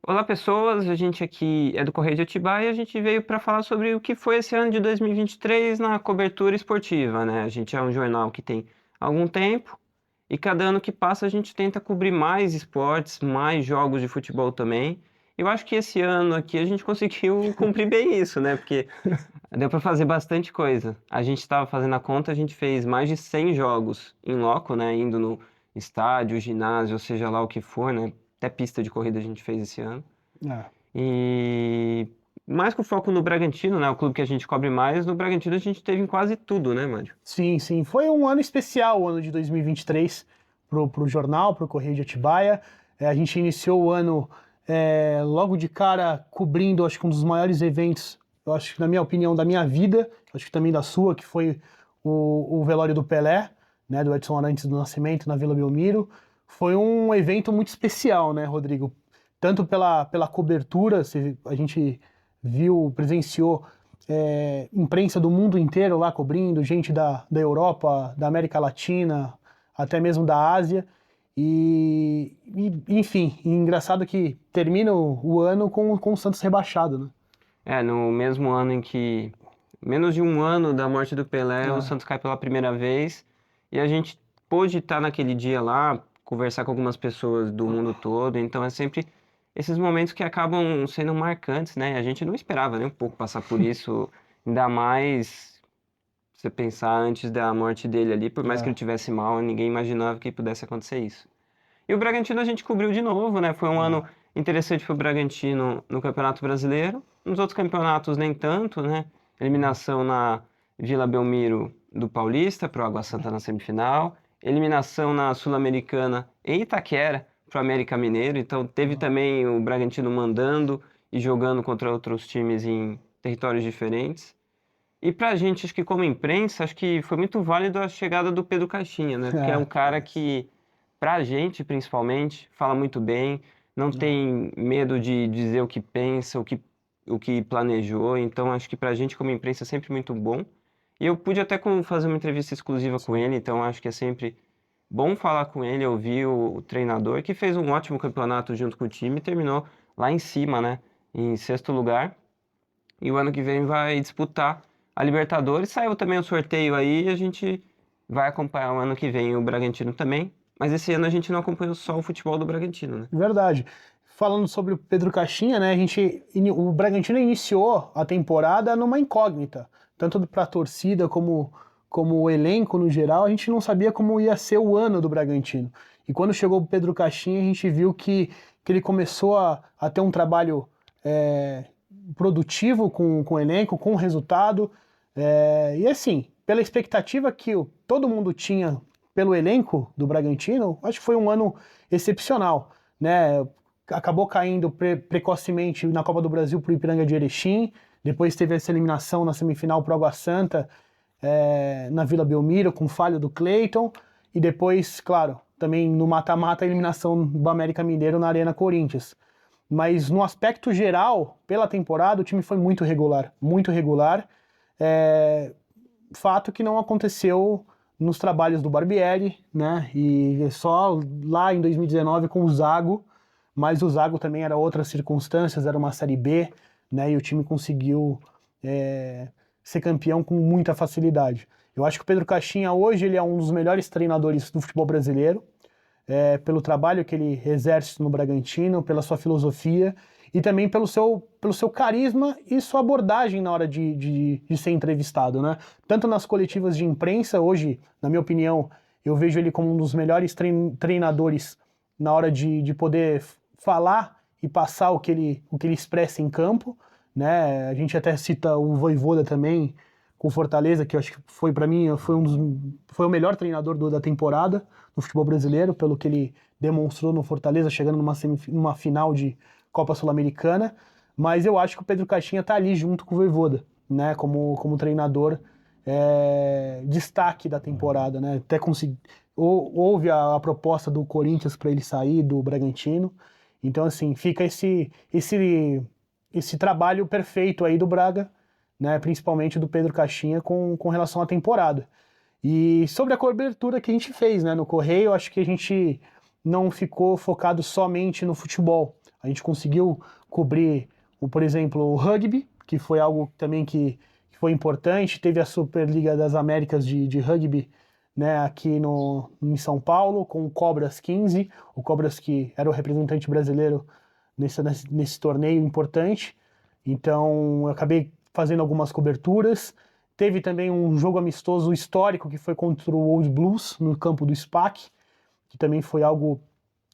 Olá, pessoas. A gente aqui é do Correio de Atibaia e a gente veio para falar sobre o que foi esse ano de 2023 na cobertura esportiva, né? A gente é um jornal que tem algum tempo e cada ano que passa a gente tenta cobrir mais esportes, mais jogos de futebol também. Eu acho que esse ano aqui a gente conseguiu cumprir bem isso, né? Porque deu para fazer bastante coisa. A gente estava fazendo a conta, a gente fez mais de 100 jogos em loco, né? Indo no estádio, ginásio, ou seja lá o que for, né? Até pista de corrida a gente fez esse ano. É. E mais com foco no Bragantino, né? O clube que a gente cobre mais, no Bragantino a gente teve em quase tudo, né, Mário? Sim, sim. Foi um ano especial, o ano de 2023, pro jornal, pro Correio de Atibaia. A gente iniciou o ano logo de cara cobrindo, acho que um dos maiores eventos, eu acho que na minha opinião, da minha vida, acho que também da sua, que foi o velório do Pelé, né, do Edson Arantes do Nascimento, na Vila Belmiro. Foi um evento muito especial, né, Rodrigo? Tanto pela cobertura, a gente viu, presenciou imprensa do mundo inteiro lá cobrindo, gente da Europa, da América Latina, até mesmo da Ásia. Enfim, engraçado que termina o ano com o Santos rebaixado, né? É, no mesmo ano em que, menos de um ano da morte do Pelé, o É, Santos cai pela primeira vez e a gente pôde estar naquele dia lá, conversar com algumas pessoas do mundo todo, então é sempre esses momentos que acabam sendo marcantes, né? A gente não esperava nem um pouco passar por isso, ainda mais você pensar antes da morte dele ali, por mais que ele é, tivesse mal, ninguém imaginava que pudesse acontecer isso. E o Bragantino a gente cobriu de novo, né? Foi um ano é. interessante para o Bragantino no Campeonato Brasileiro. Nos outros campeonatos nem tanto, né? Eliminação na Vila Belmiro do Paulista para o Água Santa na semifinal. Eliminação na Sul-Americana em Itaquera para o América Mineiro. Então teve também o Bragantino mandando e jogando contra outros times em territórios diferentes. E pra gente, acho que como imprensa, acho que foi muito válido a chegada do Pedro Caixinha, né? Porque é um É, cara que, pra gente principalmente, fala muito bem, não tem medo de dizer o que pensa, o que planejou. Então, acho que pra gente como imprensa é sempre muito bom. E eu pude até fazer uma entrevista exclusiva com sim. ele, então acho que é sempre bom falar com ele, ouvir o treinador, que fez um ótimo campeonato junto com o time e terminou lá em cima, né? Em sexto lugar. E o ano que vem vai disputar a Libertadores. Saiu também o sorteio aí e a gente vai acompanhar o ano que vem o Bragantino também. Mas esse ano a gente não acompanhou só o futebol do Bragantino, né? Verdade. Falando sobre o Pedro Caixinha, né? O Bragantino iniciou a temporada numa incógnita, tanto para a torcida como o elenco no geral. A gente não sabia como ia ser o ano do Bragantino. E quando chegou o Pedro Caixinha, a gente viu que ele começou a ter um trabalho é, produtivo com o elenco, com o resultado. E assim, pela expectativa que todo mundo tinha pelo elenco do Bragantino, acho que foi um ano excepcional, né? Acabou caindo precocemente na Copa do Brasil para o Ipiranga de Erechim, depois teve essa eliminação na semifinal para o Água Santa, na Vila Belmiro, com falha do Cleiton, e depois, claro, também no mata-mata, a eliminação do América Mineiro na Arena Corinthians. Mas no aspecto geral, pela temporada, o time foi muito regular, muito regular. É, fato que não aconteceu nos trabalhos do Barbieri, né? E só lá em 2019 com o Zago, mas o Zago também era outras circunstâncias, era uma Série B, né? E o time conseguiu é, ser campeão com muita facilidade. Eu acho que o Pedro Caixinha hoje ele é um dos melhores treinadores do futebol brasileiro, pelo trabalho que ele exerce no Bragantino, pela sua filosofia e também pelo seu carisma e sua abordagem na hora de ser entrevistado, né? Tanto nas coletivas de imprensa, hoje, na minha opinião, eu vejo ele como um dos melhores treinadores na hora de poder falar e passar o que ele expressa em campo, né? A gente até cita o Vojvoda também, com Fortaleza, que eu acho que foi para mim foi o melhor treinador da temporada no futebol brasileiro, pelo que ele demonstrou no Fortaleza, chegando numa final de Copa Sul-Americana. Mas eu acho que o Pedro Caixinha está ali junto com o Vojvoda, né, como treinador destaque da temporada, né? Até houve a proposta do Corinthians para ele sair do Bragantino. Então assim fica esse trabalho perfeito aí do Braga, né, principalmente do Pedro Caixinha com relação à temporada. E sobre a cobertura que a gente fez, né, no Correio, acho que a gente não ficou focado somente no futebol. A gente conseguiu cobrir, por exemplo, o rugby, que foi algo também que foi importante. Teve a Superliga das Américas de rugby, né, aqui em São Paulo, com o Cobras 15, o Cobras que era o representante brasileiro nesse torneio importante. Então, eu acabei fazendo algumas coberturas. Teve também um jogo amistoso histórico que foi contra o Old Blues, no campo do SPAC, que também foi algo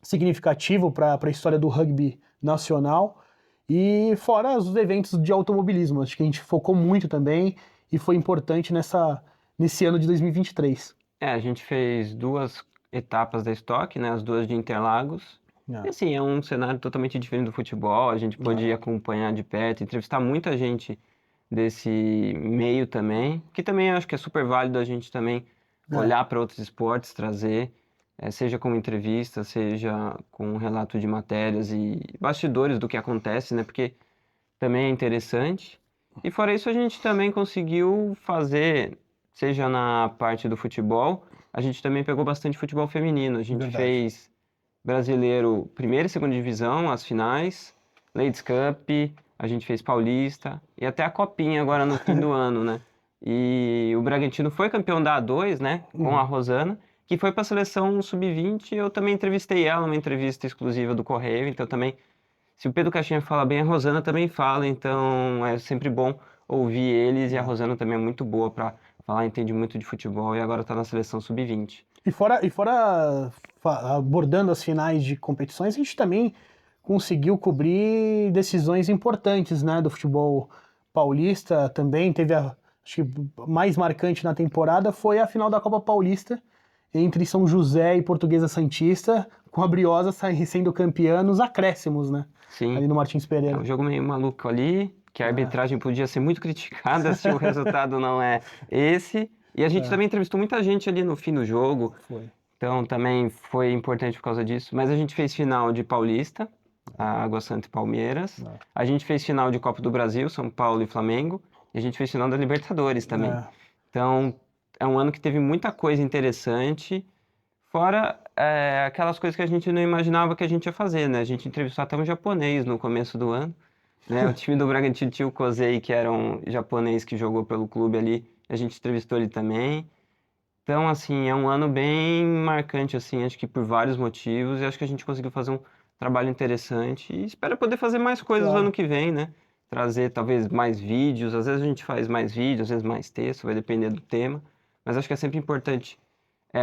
significativo para a história do rugby nacional. E fora os eventos de automobilismo, acho que a gente focou muito também e foi importante nesse ano de 2023. A gente fez 2 etapas da Stock, né? As 2 de Interlagos. E assim, é um cenário totalmente diferente do futebol. A gente pôde acompanhar de perto, entrevistar muita gente desse meio também, que também acho que é super válido a gente também olhar para outros esportes, trazer, seja com entrevista, seja com um relato de matérias e bastidores do que acontece, né? Porque também é interessante. E fora isso, a gente também conseguiu fazer, seja na parte do futebol, a gente também pegou bastante futebol feminino. A gente fez brasileiro primeira e segunda divisão, as finais, Ladies Cup, a gente fez Paulista e até a Copinha agora no fim do ano, né? E o Bragantino foi campeão da A2, né? Com a Rosana, que foi para a seleção sub-20. Eu também entrevistei ela numa entrevista exclusiva do Correio, então também, se o Pedro Caixinha fala bem, a Rosana também fala, então é sempre bom ouvir eles, e a Rosana também é muito boa para falar, entende muito de futebol e agora está na seleção sub-20. E fora abordando as finais de competições, a gente também conseguiu cobrir decisões importantes, né, do futebol paulista. Também teve acho que mais marcante na temporada foi a final da Copa Paulista entre São José e Portuguesa Santista, com a Briosa sendo campeã nos acréscimos, né? Sim. Ali no Martins Pereira. É um jogo meio maluco ali, que a arbitragem podia ser muito criticada se o resultado não é esse. E a gente também entrevistou muita gente ali no fim do jogo. Então também foi importante por causa disso. Mas a gente fez final de Paulista, a Água Santa e Palmeiras. A gente fez final de Copa do Brasil, São Paulo e Flamengo. E a gente fez final da Libertadores também. Então é um ano que teve muita coisa interessante. Fora aquelas coisas que a gente não imaginava que a gente ia fazer, né? A gente entrevistou até um japonês no começo do ano, né? O time do Bragantino tinha o Kozei, que era um japonês que jogou pelo clube ali. A gente entrevistou ele também. Então, assim, é um ano bem marcante, assim, acho que por vários motivos. E acho que a gente conseguiu fazer um trabalho interessante. E espero poder fazer mais coisas no ano que vem, né? Trazer talvez mais vídeos. Às vezes a gente faz mais vídeos, às vezes mais texto, vai depender do tema. Mas acho que é sempre importante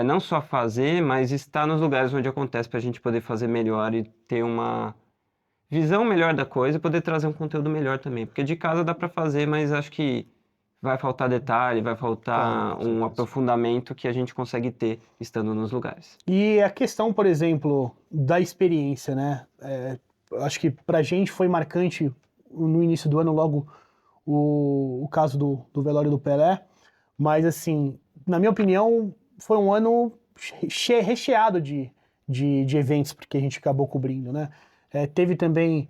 não só fazer, mas estar nos lugares onde acontece para a gente poder fazer melhor e ter uma visão melhor da coisa e poder trazer um conteúdo melhor também. Porque de casa dá para fazer, mas acho que vai faltar detalhe, vai faltar um aprofundamento que a gente consegue ter estando nos lugares. E a questão, por exemplo, da experiência, né? Acho que pra gente foi marcante no início do ano, logo o caso do velório do Pelé, mas assim, na minha opinião, foi um ano recheado de eventos porque a gente acabou cobrindo, né? Teve também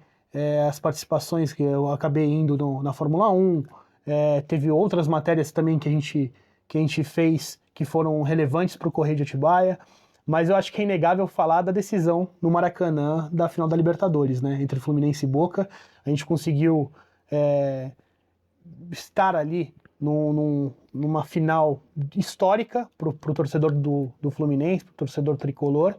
as participações que eu acabei indo na Fórmula 1, teve outras matérias também que a gente fez que foram relevantes para o Correio de Atibaia, mas eu acho que é inegável falar da decisão no Maracanã da final da Libertadores, né? Entre Fluminense e Boca. A gente conseguiu estar ali numa final histórica pro torcedor do Fluminense, pro torcedor tricolor,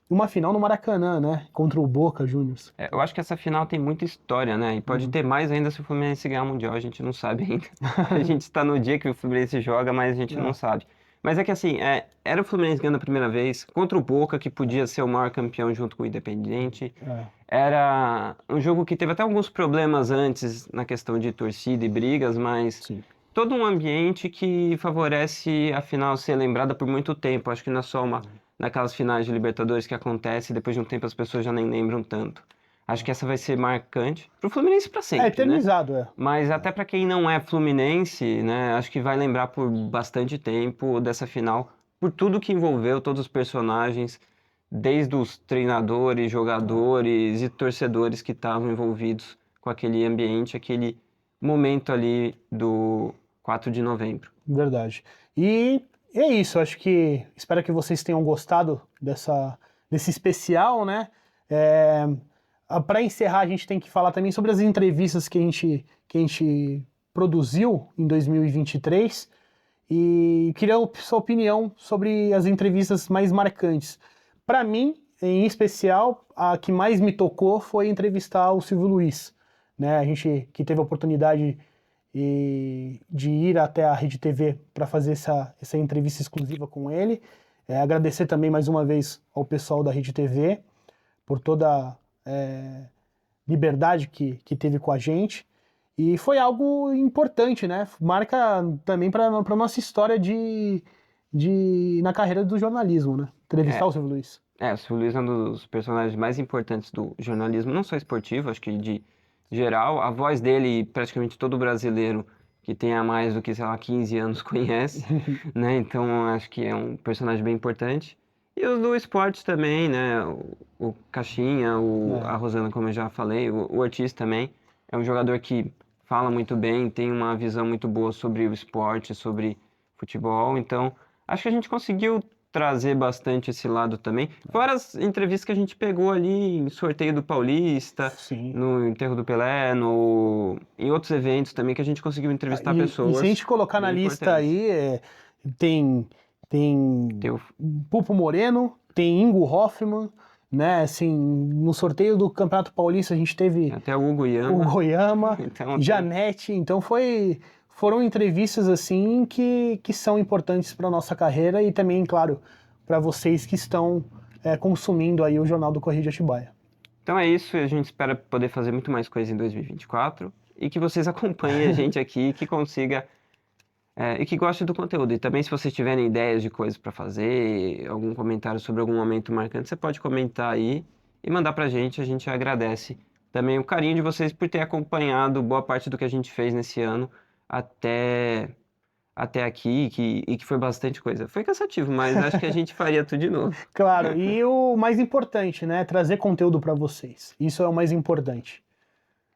uma final no Maracanã, né, contra o Boca Juniors. Eu acho que essa final tem muita história, né, e pode ter mais ainda se o Fluminense ganhar o Mundial, a gente não sabe ainda. A gente está no dia que o Fluminense joga, mas a gente não sabe. Mas é que assim, era o Fluminense ganhando a primeira vez, contra o Boca, que podia ser o maior campeão junto com o Independiente. Era um jogo que teve até alguns problemas antes na questão de torcida e brigas, mas todo um ambiente que favorece a final ser lembrada por muito tempo. Acho que não é só daquelas finais de Libertadores que acontece e depois de um tempo as pessoas já nem lembram tanto. Acho que essa vai ser marcante pro Fluminense para sempre, eternizado, né? Mas até para quem não é fluminense, né, acho que vai lembrar por bastante tempo dessa final, por tudo que envolveu, todos os personagens, desde os treinadores, jogadores e torcedores que estavam envolvidos com aquele ambiente, aquele momento ali do 4 de novembro. Verdade. E é isso, acho que espero que vocês tenham gostado desse especial, né? Para encerrar, a gente tem que falar também sobre as entrevistas que a gente produziu em 2023 e queria a sua opinião sobre as entrevistas mais marcantes. Para mim, em especial, a que mais me tocou foi entrevistar o Silvio Luiz, né? A gente que teve a oportunidade de ir até a Rede TV para fazer essa entrevista exclusiva com ele. Agradecer também mais uma vez ao pessoal da Rede TV por toda liberdade que teve com a gente. E foi algo importante, né? Marca também para a nossa história na carreira do jornalismo, né? Entrevistar o Silvio Luiz. O Silvio Luiz é um dos personagens mais importantes do jornalismo, não só esportivo, acho que de geral. A voz dele, praticamente todo brasileiro que tenha mais do que, sei lá, 15 anos conhece, né? Então, acho que é um personagem bem importante. E os do esporte também, né? O Caixinha, a Rosana, como eu já falei, o Ortiz também. É um jogador que fala muito bem, tem uma visão muito boa sobre o esporte, sobre futebol. Então, acho que a gente conseguiu trazer bastante esse lado também. Fora as entrevistas que a gente pegou ali em sorteio do Paulista, Sim. no enterro do Pelé, em outros eventos também que a gente conseguiu entrevistar pessoas. E se a gente colocar na lista aí, tem Pulpo Moreno, tem Ingo Hoffmann, né? Assim, no sorteio do Campeonato Paulista a gente teve até o Hugo Yama, então, Janete, então foram entrevistas assim que são importantes para nossa carreira e também, claro, para vocês que estão consumindo aí o Jornal do Correio de Atibaia. Então é isso, a gente espera poder fazer muito mais coisa em 2024 e que vocês acompanhem a gente aqui, que consiga e que goste do conteúdo. E também se vocês tiverem ideias de coisas para fazer, algum comentário sobre algum momento marcante, você pode comentar aí e mandar pra gente, a gente agradece também o carinho de vocês por ter acompanhado boa parte do que a gente fez nesse ano até aqui e que foi bastante coisa. Foi cansativo, mas acho que a gente faria tudo de novo. Claro, e o mais importante, né? Trazer conteúdo para vocês. Isso é o mais importante.